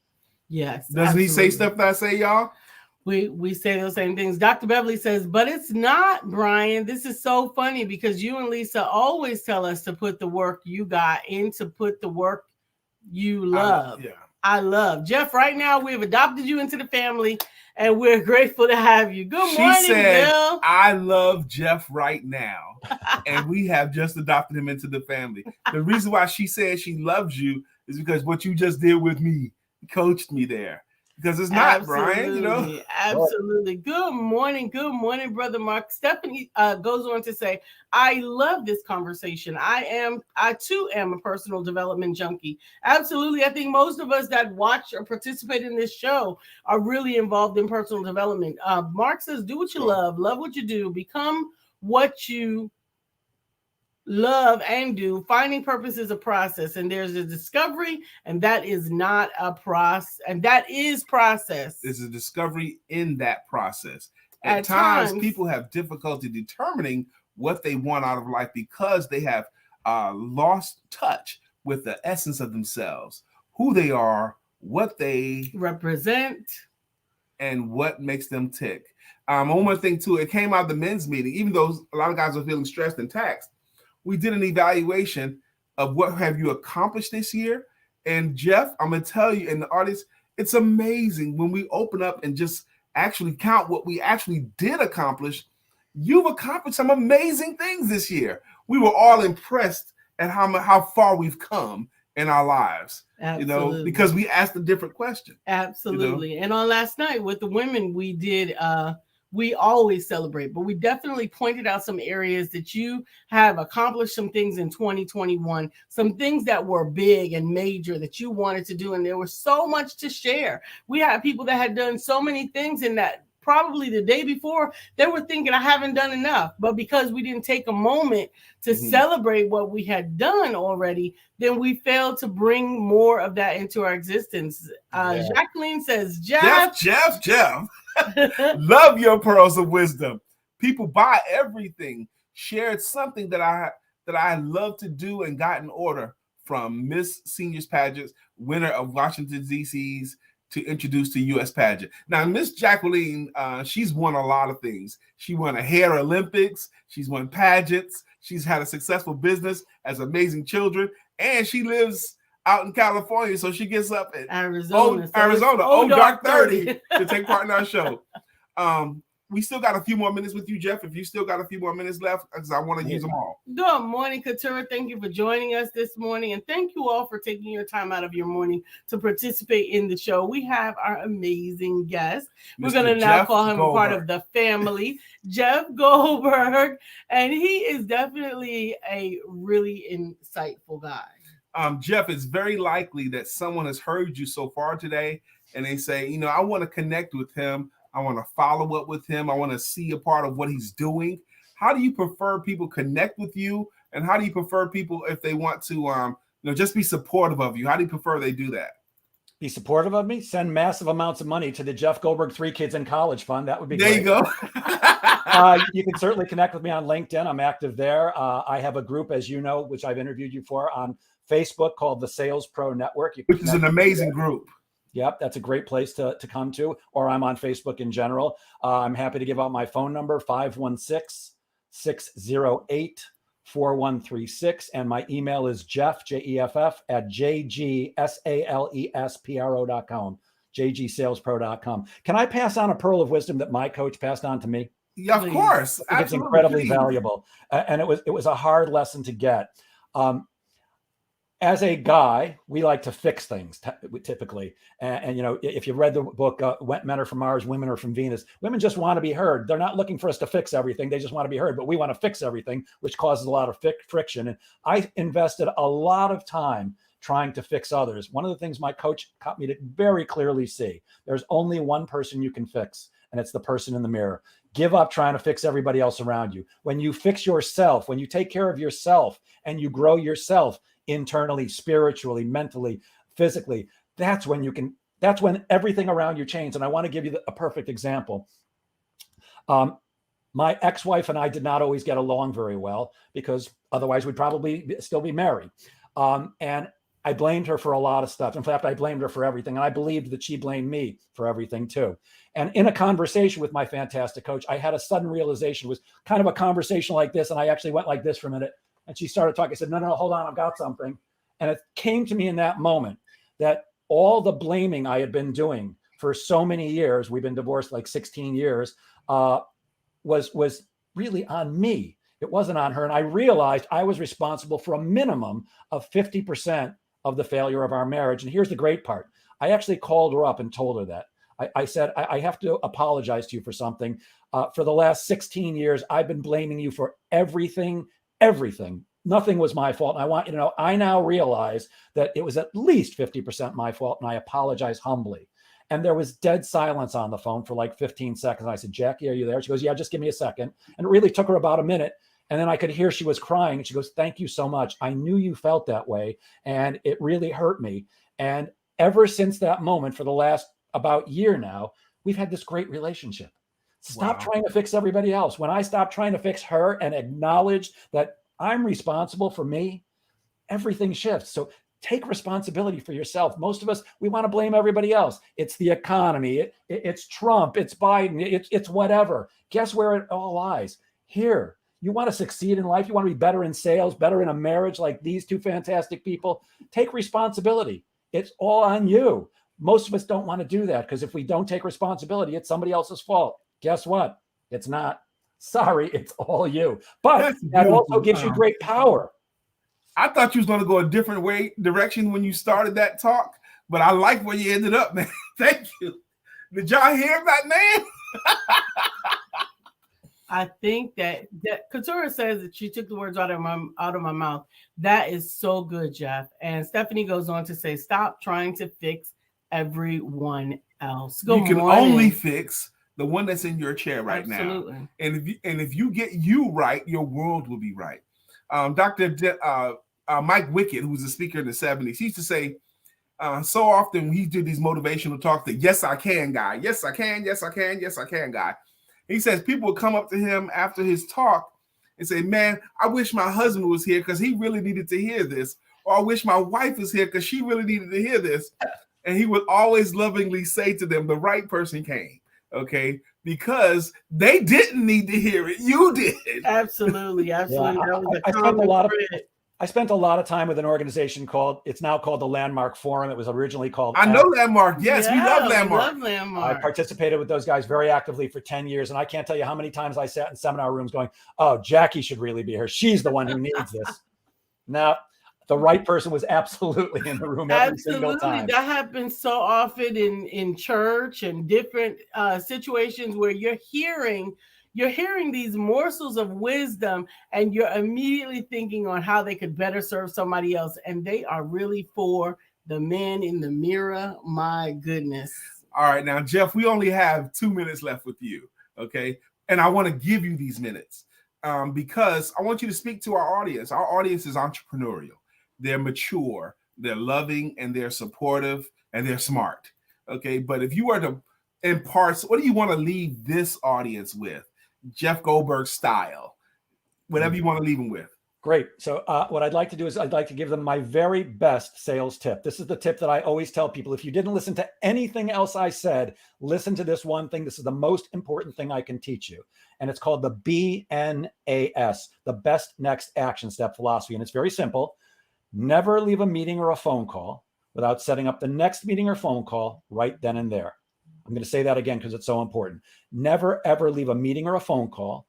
Yes. Doesn't he say stuff that I say, y'all? We say those same things. Dr. Beverly says, but it's not, Brian. This is so funny because you and Lisa always tell us to put the work you got in, to put the work you love. I love. Jeff, right now we've adopted you into the family and we're grateful to have you. Good morning, Bill. I love Jeff right now. And we have just adopted him into the family. The reason why she said she loves you is because what you just did with me, coached me there. Because it's not, Brian, you know. Absolutely. Good morning, Brother Mark. Stephanie goes on to say, I love this conversation. I too am a personal development junkie. Absolutely. I think most of us that watch or participate in this show are really involved in personal development. Mark says, do what you love what you do, become what you love and do. Finding purpose is a process, and there's a discovery, and that is not a process, and that is process. There's a discovery in that process. At times people have difficulty determining what they want out of life because they have lost touch with the essence of themselves, who they are, what they represent, and what makes them tick. One more thing too, it came out of the men's meeting, even though a lot of guys are feeling stressed and taxed. We did an evaluation of what have you accomplished this year. And Jeff, I'm going to tell you, and the audience, it's amazing when we open up and just actually count what we actually did accomplish. You've accomplished some amazing things this year. We were all impressed at how far we've come in our lives. Absolutely. You know, because we asked a different question. Absolutely. You know? And on last night with the women, we did we always celebrate, but we definitely pointed out some areas that you have accomplished, some things in 2021, some things that were big and major that you wanted to do. And there was so much to share. We had people that had done so many things in that probably the day before, they were thinking, I haven't done enough. But because we didn't take a moment to celebrate what we had done already, then we failed to bring more of that into our existence. Jacqueline says, Jeff. Love your pearls of wisdom. People buy everything. Shared something that I love to do and got an order from Miss Seniors Pageants, winner of Washington, D.C.'s to introduce to U.S. pageant. Now, Miss Jacqueline, she's won a lot of things. She won a hair Olympics. She's won pageants. She's had a successful business, has amazing children, and she lives out in California, so she gets up at Arizona, dark 30 to take part in our show. We still got a few more minutes with you, Jeff. If you still got a few more minutes left, because I want to use them all. Good morning, Katura. Thank you for joining us this morning. And thank you all for taking your time out of your morning to participate in the show. We have our amazing guest. We're going to now call him a part of the family, Jeff GoldBerg. And he is definitely a really insightful guy. Jeff, it's very likely that someone has heard you so far today and they say, you know, I want to connect with him. I want to follow up with him. I want to see a part of what he's doing. How do you prefer people connect with you? And how do you prefer people, if they want to, just be supportive of you? How do you prefer they do that? Be supportive of me? Send massive amounts of money to the Jeff GoldBerg 3 Kids in College Fund. That would be great. There you go. You can certainly connect with me on LinkedIn. I'm active there. I have a group, as you know, which I've interviewed you for, on Facebook called the Sales Pro Network. Which is an amazing group. Yep, that's a great place to come to, or I'm on Facebook in general. I'm happy to give out my phone number, 516-608-4136. And my email is Jeff, Jeff, at jgsalespro.com, jgsalespro.com. Can I pass on a pearl of wisdom that my coach passed on to me? Yeah, of course. It's incredibly valuable. And it was a hard lesson to get. as a guy, we like to fix things typically. And you know, if you read the book, Men Are From Mars, Women Are From Venus, women just want to be heard. They're not looking for us to fix everything. They just want to be heard, but we want to fix everything, which causes a lot of friction. And I invested a lot of time trying to fix others. One of the things my coach taught me to very clearly see, there's only one person you can fix, and it's the person in the mirror. Give up trying to fix everybody else around you. When you fix yourself, when you take care of yourself and you grow yourself internally, spiritually, mentally, physically, that's when everything around you changes. And I want to give you a perfect example. My ex-wife and I did not always get along very well, because otherwise we'd probably still be married. And I blamed her for a lot of stuff. In fact, I blamed her for everything. And I believed that she blamed me for everything too. And in a conversation with my fantastic coach, I had a sudden realization. It was kind of a conversation like this. And I actually went like this for a minute. And she started talking. I said, no, hold on. I've got something. And it came to me in that moment that all the blaming I had been doing for so many years, we've been divorced like 16 years, was really on me. It wasn't on her. And I realized I was responsible for a minimum of 50% of the failure of our marriage. And here's the great part. I actually called her up and told her that. I said, I have to apologize to you for something. For the last 16 years, I've been blaming you for everything. Nothing was my fault. And I want you to know, I now realize that it was at least 50% my fault. And I apologize humbly. And there was dead silence on the phone for like 15 seconds. I said, Jackie, are you there? She goes, yeah, just give me a second. And it really took her about a minute. And then I could hear she was crying. And she goes, thank you so much. I knew you felt that way. And it really hurt me. And ever since that moment, for the last about year now, we've had this great relationship. Stop trying to fix everybody else. When I stopped trying to fix her and acknowledge that I'm responsible for me, everything shifts. So take responsibility for yourself. Most of us, we want to blame everybody else. It's the economy. It's Trump. It's Biden. It's whatever. Guess where it all lies? Here. You want to succeed in life. You want to be better in sales, better in a marriage like these two fantastic people. Take responsibility. It's all on you. Most of us don't want to do that, because if we don't take responsibility, it's somebody else's fault. Guess what? It's not. Sorry, it's all you. But that also gives you great power. I thought you was going to go a different direction when you started that talk, but I like where you ended up, man. Thank you. Did y'all hear that, man? I think that Katura says that she took the words out of my mouth. That is so good, Jeff. And Stephanie goes on to say, stop trying to fix everyone else. You can only fix the one that's in your chair right Absolutely. now. And if you get you right, your world will be right. Dr. Mike Wickett, who was a speaker in the 70s, he used to say so often when he did these motivational talks, that yes, I can guy. Yes, I can. Yes, I can. Yes, I can guy. He says people would come up to him after his talk and say, man, I wish my husband was here because he really needed to hear this. Or I wish my wife was here because she really needed to hear this. And he would always lovingly say to them, the right person came. Okay, because they didn't need to hear it. You did. Absolutely. Yeah, I spent a lot of time with an organization it's now called the Landmark Forum. It was originally called. I know Landmark. Yes, we love Landmark. I participated with those guys very actively for 10 years. And I can't tell you how many times I sat in seminar rooms going, oh, Jackie should really be here. She's the one who needs this. Now, the right person was absolutely in the room every single time. That happens so often in church and different situations where you're hearing these morsels of wisdom and you're immediately thinking on how they could better serve somebody else. And they are really for the man in the mirror. My goodness. All right. Now, Jeff, we only have 2 minutes left with you. Okay. And I want to give you these minutes because I want you to speak to our audience. Our audience is entrepreneurial. They're mature, they're loving, and they're supportive, and they're smart. Okay. But if you were to impart, what do you want to leave this audience with? Jeff GoldBerg style, whatever you want to leave them with. Great. So what I'd like to do is I'd like to give them my very best sales tip. This is the tip that I always tell people. If you didn't listen to anything else I said, listen to this one thing. This is the most important thing I can teach you. And it's called the BNAS, the Best Next Action Step philosophy. And it's very simple. Never leave a meeting or a phone call without setting up the next meeting or phone call right then and there. I'm going to say that again because it's so important. Never, ever leave a meeting or a phone call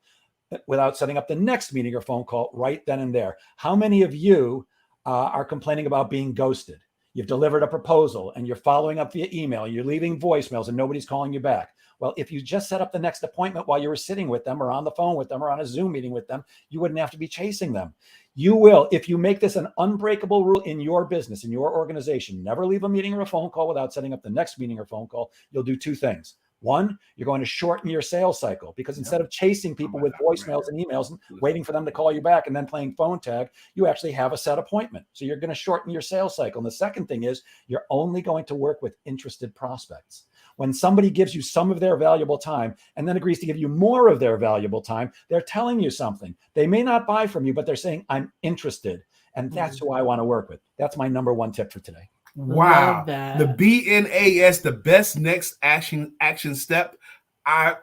without setting up the next meeting or phone call right then and there. How many of you are complaining about being ghosted. You've delivered a proposal and you're following up via email. You're leaving voicemails and nobody's calling you back. Well, if you just set up the next appointment while you were sitting with them or on the phone with them or on a Zoom meeting with them, you wouldn't have to be chasing them. You will, if you make this an unbreakable rule in your business, in your organization, never leave a meeting or a phone call without setting up the next meeting or phone call. You'll do two things. One, you're going to shorten your sales cycle because instead of chasing people with voicemails and emails and waiting for them to call you back and then playing phone tag, you actually have a set appointment. So you're going to shorten your sales cycle. And the second thing is you're only going to work with interested prospects. When somebody gives you some of their valuable time and then agrees to give you more of their valuable time, they're telling you something. They may not buy from you, but they're saying, I'm interested. And that's who I want to work with. That's my number one tip for today. Wow. The BNAS, the best next action step. I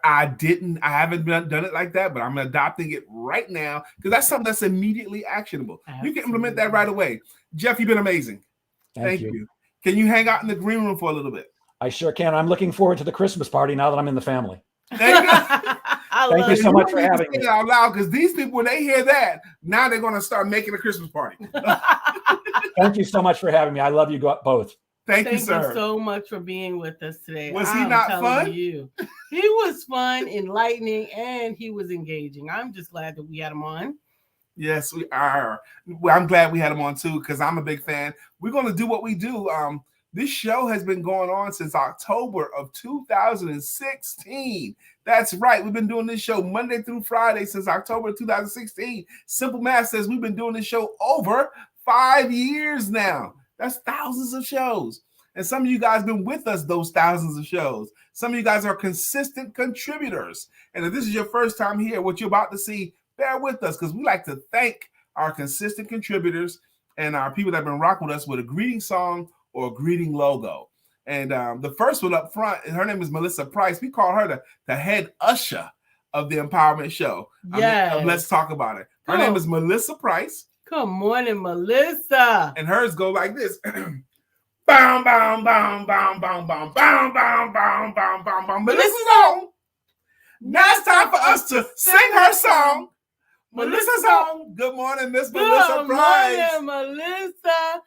haven't done it like that, but I'm adopting it right now because that's something that's immediately actionable. Absolutely. You can implement that right away. Jeff, you've been amazing. Thank you. Can you hang out in the green room for a little bit? I sure can. I'm looking forward to the Christmas party now that I'm in the family. Thank you so much for having me. Out loud, because these people, when they hear that, now they're going to start making a Christmas party. Thank you so much for having me. I love you both. Thank you, sir. Thank you so much for being with us today. Was he not fun? He was fun, enlightening, and he was engaging. I'm just glad that we had him on. Yes, we are. Well, I'm glad we had him on too, because I'm a big fan. We're going to do what we do. This show has been going on since October of 2016. That's right. We've been doing this show Monday through Friday since October of 2016. Simple math says we've been doing this show over 5 years now. That's thousands of shows. And some of you guys have been with us those thousands of shows. Some of you guys are consistent contributors. And if this is your first time here, what you're about to see, bear with us because we like to thank our consistent contributors and our people that have been rocking with us with a greeting song or a greeting logo. And the first one up front, her name is Melissa Price. We call her the head usher of the Empowerment Show. Yeah. Let's talk about it. Her name is Melissa Price. Good morning, Melissa. And hers go like this. Bow, bow, bow, bow, bow, bow, bow, bow, bow, bow, bow, bow. Melissa's on. Now it's time for us to sing her song. Melissa's on. Good morning, Miss Melissa Price. Good morning, Melissa.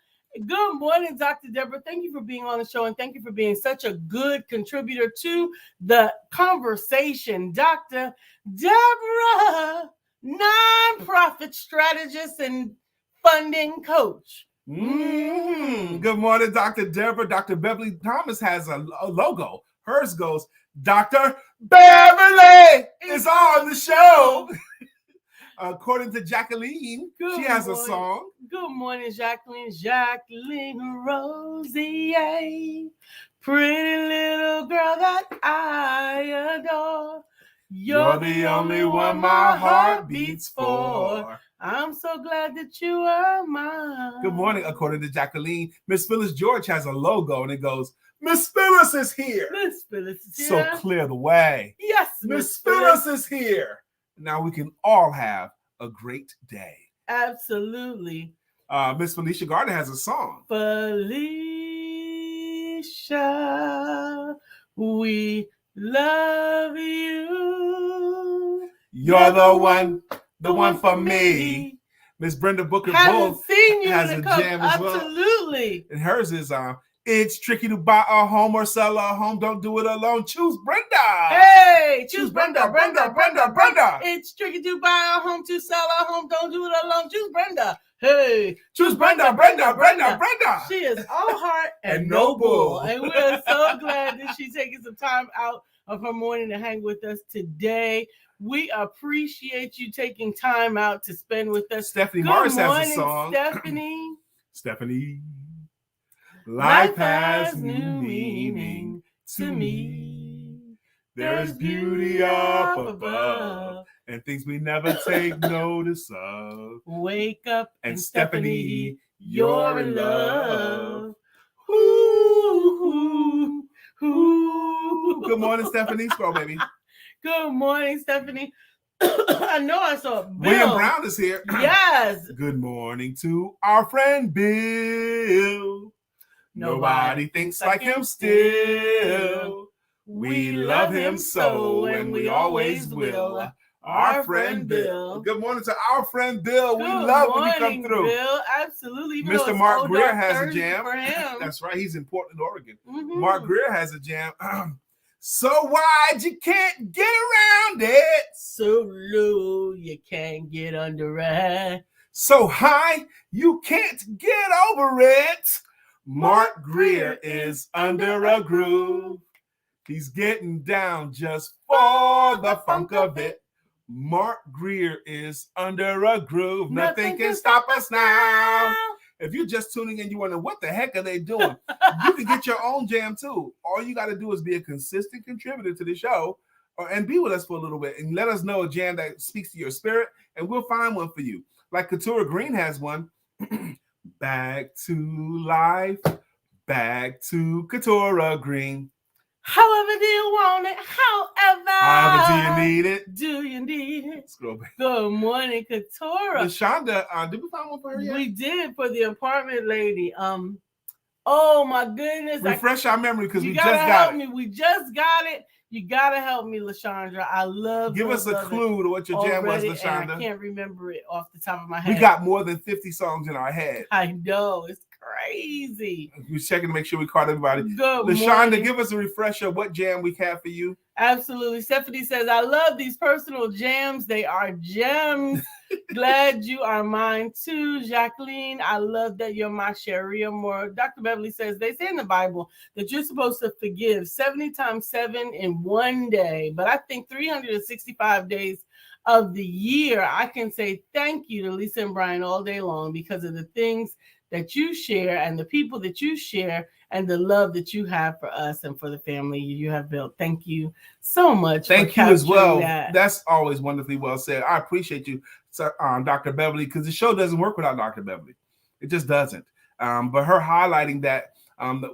Good morning, Dr. Deborah. Thank you for being on the show, and thank you for being such a good contributor to the conversation. Dr. Deborah, nonprofit strategist and funding coach. Good morning, Dr. Deborah. Dr. Beverly Thomas has a logo. Hers goes, Dr. Beverly is on the show. According to Jacqueline, she has a song. Good morning, Jacqueline. Jacqueline Rosier, pretty little girl that I adore. You're the only one my heart beats for. I'm so glad that you are mine. Good morning, according to Jacqueline. Miss Phyllis George has a logo, and it goes, Miss Phyllis is here. Miss Phyllis is here. So clear the way. Yes, Miss Phyllis is here. Now we can all have a great day. Absolutely. Miss Felicia Gardner has a song. Felicia, we love you. You're the one for me. Miss Brenda Booker Bull has a jam as well. Absolutely. And hers is it's tricky to buy a home or sell a home. Don't do it alone. Choose Brenda. Hey, choose Brenda. It's It's tricky to buy a home, to sell a home. Don't do it alone. Choose Brenda. Hey, choose Brenda. She is all heart and no bull. And we're so glad that she's taking some time out of her morning to hang with us today. We appreciate you taking time out to spend with us. Stephanie Morris has a song. Stephanie. Life has new meaning to me. There's beauty up above and things we never take notice of. Wake up and Stephanie, you're in love. Ooh. Good morning, Stephanie. Scroll, baby. Good morning, Stephanie. I know I saw Bill. William Brown is here. Yes. Good morning to our friend Bill. Nobody thinks like him still. We love him so, and we always will. Our friend Bill. Good morning to our friend Bill. We love when you come through. Bill, absolutely. Even Mr. Mark Greer has a jam. For him. That's right. He's in Portland, Oregon. Mark Greer has a jam. So wide you can't get around it. So low you can't get under it. So high you can't get over it. Mark Greer is under a groove. He's getting down just for the funk of it. Mark Greer is under a groove. Nothing can stop us now. If you're just tuning in, you wonder what the heck are they doing? You can get your own jam too. All you got to do is be a consistent contributor to the show and be with us for a little bit and let us know a jam that speaks to your spirit, and we'll find one for you. Like Katura Green has one. Back to life, back to Katura Green. However do you want it? However do you need it? Do you need it? Scroll back. Good morning, Katura. LaShonda, did we find one for her yet? We did for the apartment lady. Oh my goodness. Refresh our memory because we just got it. We just got it. You gotta help me, LaShondra. I love. Give us a clue to what your jam was, LaShonda. I can't remember it off the top of my head. We got more than 50 songs in our head. I know, it's crazy. We're checking to make sure we caught everybody. Good LaShonda, morning. give us a refresher of what jam we have for you. Absolutely. Stephanie says, I love these personal jams. They are gems. Glad you are mine too. Jacqueline, I love that you're my Sharia more. Dr. Beverly says, they say in the Bible that you're supposed to forgive 70 times 7 in one day. But I think 365 days of the year, I can say thank you to Lisa and Brian all day long because of the things that you share and the people that you share and the love that you have for us and for the family you have built. Thank you so much. Thank you as well. That's always wonderfully well said. I appreciate you, Dr. Beverly, because the show doesn't work without Dr. Beverly. It just doesn't. But her highlighting that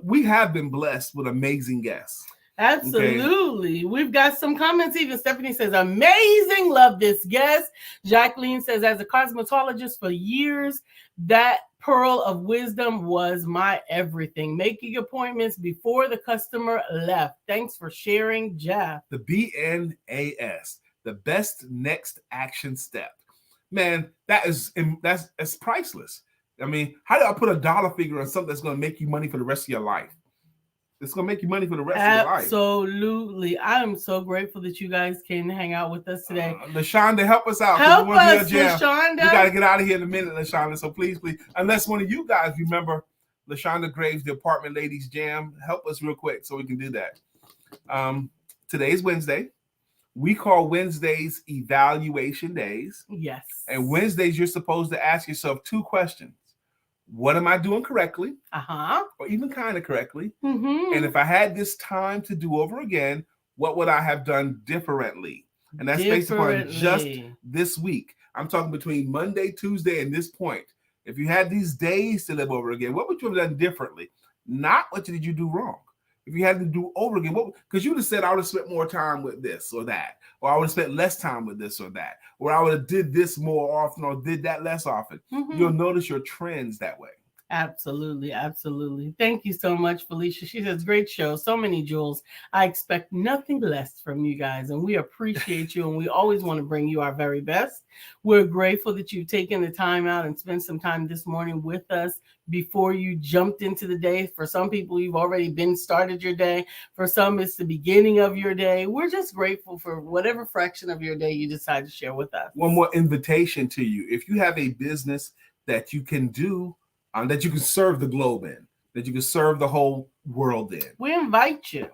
we have been blessed with amazing guests. Absolutely. Okay. We've got some comments. Even Stephanie says, amazing. Love this guest. Jacqueline says, as a cosmetologist for years, that pearl of wisdom was my everything. Making appointments before the customer left. Thanks for sharing, Jeff. The BNAS, the best next action step. Man, that's priceless. I mean, how do I put a dollar figure on something that's going to make you money for the rest of your life? It's going to make you money for the rest of your life. Absolutely. I am so grateful that you guys came to hang out with us today. LaShonda, help us out. Help us, LaShonda. We got to get out of here in a minute, LaShonda. So please, unless one of you guys remember LaShonda Graves, the Apartment Ladies Jam, help us real quick so we can do that. Today's Wednesday. We call Wednesdays evaluation days. Yes. And Wednesdays, you're supposed to ask yourself 2 questions. What am I doing correctly? Or even kind of correctly? And if I had this time to do over again, what would I have done differently? And that's based upon just this week. I'm talking between Monday, Tuesday, and this point. If you had these days to live over again, what would you have done differently? Not what did you do wrong. If you had to do over again, because you would have said, I would have spent more time with this or that, or I would have spent less time with this or that, or I would have did this more often or did that less often. You'll notice your trends that way. Absolutely. Absolutely. Thank you so much, Felicia. She says, great show. So many jewels. I expect nothing less from you guys, and we appreciate you, and we always want to bring you our very best. We're grateful that you've taken the time out and spent some time this morning with us before you jumped into the day. For some people, you've already started your day. For some, it's the beginning of your day. We're just grateful for whatever fraction of your day you decide to share with us. One more invitation to you. If you have a business that you can do, that you can serve the globe in, that you can serve the whole world in, we invite you.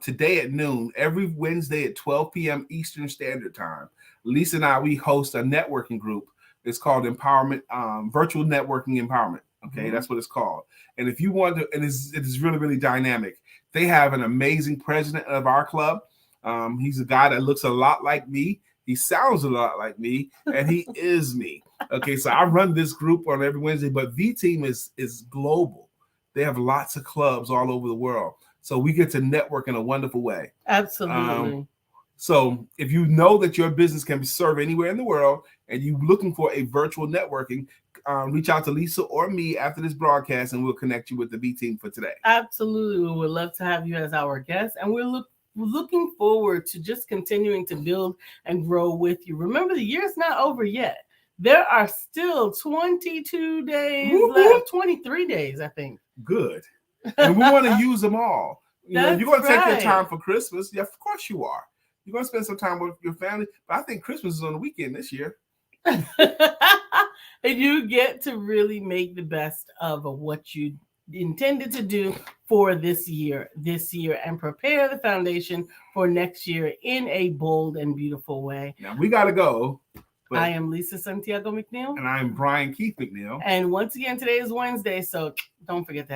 Today at noon, every Wednesday at 12 p.m. Eastern Standard Time, Lisa and we host a networking group. It's called Empowerment, Virtual Networking Empowerment. Okay, that's what it's called. And if you want to, and it is really, really dynamic. They have an amazing president of our club. He's a guy that looks a lot like me. He sounds a lot like me, and he is me. Okay, so I run this group on every Wednesday, but V Team is global. They have lots of clubs all over the world. So we get to network in a wonderful way. Absolutely. So if you know that your business can be served anywhere in the world and you're looking for a virtual networking, reach out to Lisa or me after this broadcast, and we'll connect you with the V Team for today. Absolutely. We would love to have you as our guest, and we'll look looking forward to just continuing to build and grow with you. Remember, the year's not over yet. There are still 22 days left, 23 days, I think. Good. And we want to use them all. You know, you're going to take your time for Christmas. Yeah, of course you are. You're going to spend some time with your family. But I think Christmas is on the weekend this year. And you get to really make the best of what you intended to do for this year, and prepare the foundation for next year in a bold and beautiful way. Now, we got to go. I am Lisa Santiago McNeill. And I'm Brian Keith McNeill. And once again, today is Wednesday, so don't forget that.